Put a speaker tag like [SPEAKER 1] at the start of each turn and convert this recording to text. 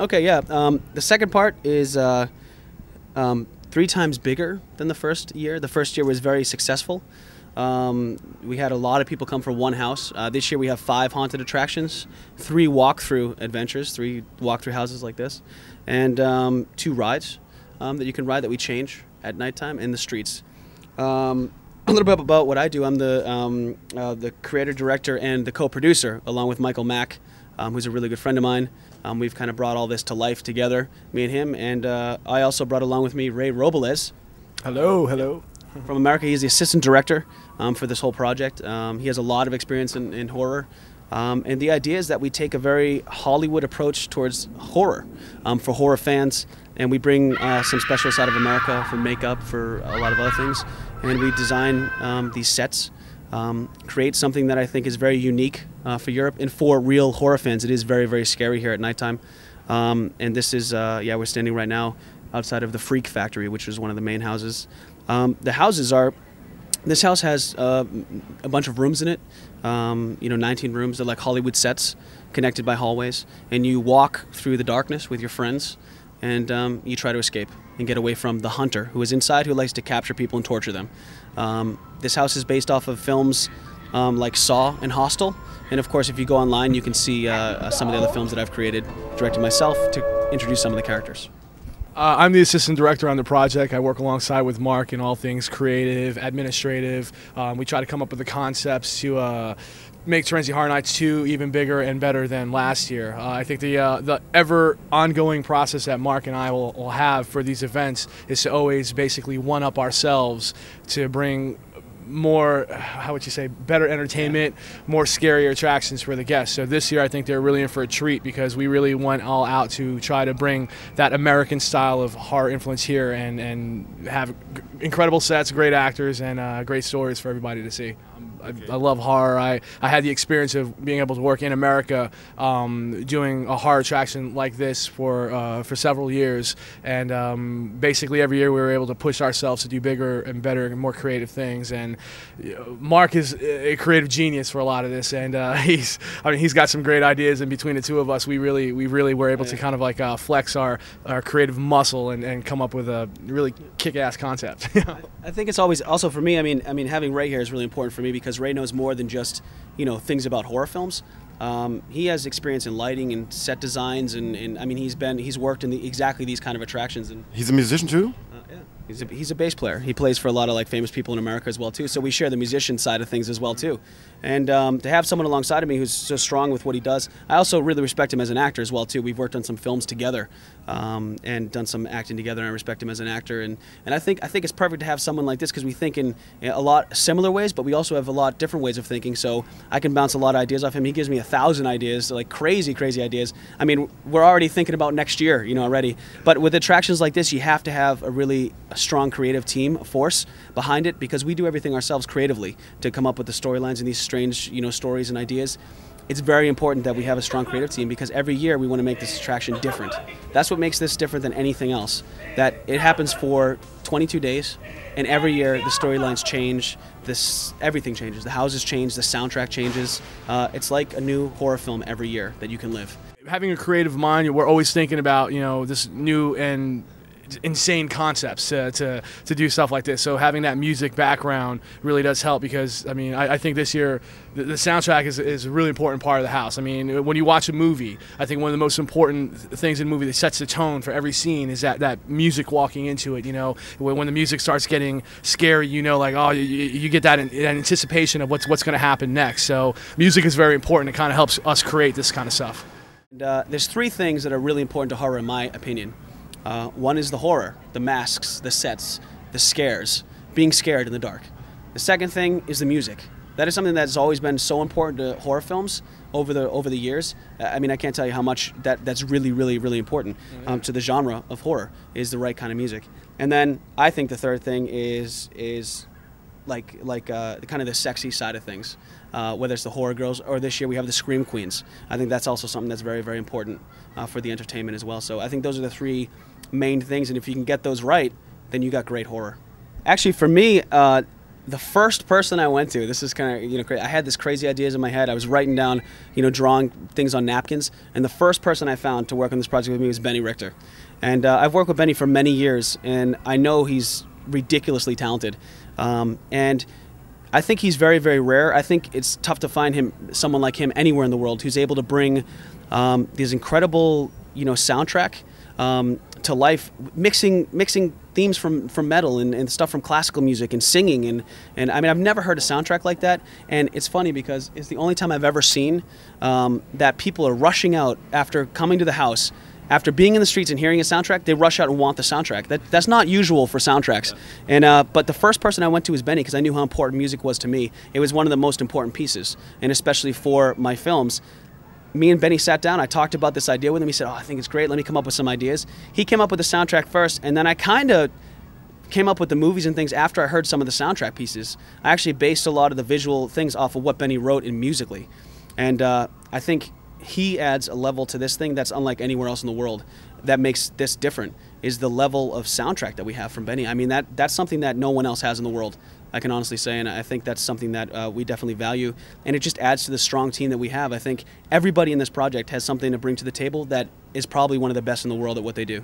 [SPEAKER 1] Okay, yeah. The second part is 3 times bigger than the first year. The first year was very successful. We had a lot of people come for one house. This year we have 5 haunted attractions, 3 walk-through adventures, 3 walk-through houses like this, and 2 rides that you can ride that we change at nighttime in the streets. A little bit about what I do. I'm the creator, director, and the co-producer, along with Michael Mack, who's a really good friend of mine. We've kind of brought all this to life together, me and him, and I also brought along with me Robles.
[SPEAKER 2] Hello, hello.
[SPEAKER 1] From America. He's the assistant director for this whole project. He has a lot of experience in horror. And the idea is that we take a very Hollywood approach towards horror for horror fans, and we bring some specialists out of America for makeup, for a lot of other things, and we design these sets, create something that I think is very unique for Europe and for real horror fans. It is very, very scary here at nighttime. And this is, yeah, we're standing right now outside of the Freak Factory, which is one of the main houses. The houses are, this house has a bunch of rooms in it, 19 rooms. They're like Hollywood sets connected by hallways, and you walk through the darkness with your friends, and you try to escape and get away from the hunter who is inside, who likes to capture people and torture them. This house is based off of films like Saw and Hostel, and of course if you go online you can see some of the other films that I've created, directed myself, to introduce some of the characters.
[SPEAKER 2] I'm the assistant director on the project. I work alongside with Marc in all things creative, administrative. We try to come up with the concepts to make TERENZI Horror Nights 2 even bigger and better than last year. I think the ever ongoing process that Marc and I will have for these events is to always basically one-up ourselves to bring more, how would you say, better entertainment, more scarier attractions for the guests. So this year I think they're really in for a treat because we really went all out to try to bring that American style of horror influence here and have incredible sets, great actors, and great stories for everybody to see. I love horror. I had the experience of being able to work in America doing a horror attraction like this for several years, and basically every year we were able to push ourselves to do bigger and better and more creative things. And Marc is a creative genius for a lot of this, and he's got some great ideas. And between the two of us, we really were able to kind of like flex our creative muscle and come up with a really kick-ass concept.
[SPEAKER 1] I think it's always also for me. I mean, having Ray here is really important for me because Ray knows more than just things about horror films. He has experience in lighting and set designs, and I mean he's worked in exactly these kind of attractions. And
[SPEAKER 3] he's a musician too.
[SPEAKER 1] Yeah, he's a bass player. He plays for a lot of like famous people in America as well too. So we share the musician side of things as well too. And to have someone alongside of me who's so strong with what he does, I also really respect him as an actor as well too. We've worked on some films together and done some acting together, and I respect him as an actor. And I think it's perfect to have someone like this because we think in a lot similar ways, but we also have a lot different ways of thinking. So I can bounce a lot of ideas off him. He gives me 1,000 ideas, like crazy ideas. I mean, we're already thinking about next year, already. But with attractions like this, you have to have a strong creative team, a force behind it, because we do everything ourselves creatively to come up with the storylines and these strange, stories and ideas. It's very important that we have a strong creative team because every year we want to make this attraction different. That's what makes this different than anything else. That it happens for 22 days, and every year the storylines change, everything changes. The houses change, the soundtrack changes. It's like a new horror film every year that you can live.
[SPEAKER 2] Having a creative mind, we're always thinking about this new and insane concepts to do stuff like this. So having that music background really does help because I think this year the soundtrack is a really important part of the house. I mean, when you watch a movie, I think one of the most important things in a movie that sets the tone for every scene is that music walking into it. When the music starts getting scary, like, oh, you get that anticipation of what's going to happen next. So music is very important. It kind of helps us create this kind of stuff.
[SPEAKER 1] And, there's 3 things that are really important to horror in my opinion. One is the horror, the masks, the sets, the scares, being scared in the dark. The second thing is the music. That is something that's always been so important to horror films over the years. I mean, I can't tell you how much that's really important to the genre of horror, is the right kind of music. And then I think the third thing is like kind of the sexy side of things, whether it's the horror girls or this year we have the scream queens. I think that's also something that's very important for the entertainment as well. So I think those are the 3 main things, and if you can get those right, then you got great horror. Actually, for me, The first person I went to, this is kind of, crazy. I had this crazy ideas in my head. I was writing down, drawing things on napkins, and the first person I found to work on this project with me was Benny Richter. And I've worked with Benny for many years, and I know he's ridiculously talented. And I think he's very, very rare. I think it's tough to find someone like him anywhere in the world who's able to bring this incredible, soundtrack to life, mixing themes from metal and stuff from classical music and singing and I mean, I've never heard a soundtrack like that. And it's funny because it's the only time I've ever seen that people are rushing out after coming to the house. After being in the streets and hearing a soundtrack, they rush out and want the soundtrack. That's not usual for soundtracks. And but the first person I went to was Benny because I knew how important music was to me. It was one of the most important pieces, and especially for my films. Me and Benny sat down. I talked about this idea with him. He said, "Oh, I think it's great. Let me come up with some ideas." He came up with the soundtrack first, and then I kind of came up with the movies and things after I heard some of the soundtrack pieces. I actually based a lot of the visual things off of what Benny wrote in musically, and I think he adds a level to this thing that's unlike anywhere else in the world. That makes this different is the level of soundtrack that we have from Benny. I mean, that's something that no one else has in the world, I can honestly say, and I think that's something that we definitely value, and it just adds to the strong team that we have. I think everybody in this project has something to bring to the table that is probably one of the best in the world at what they do.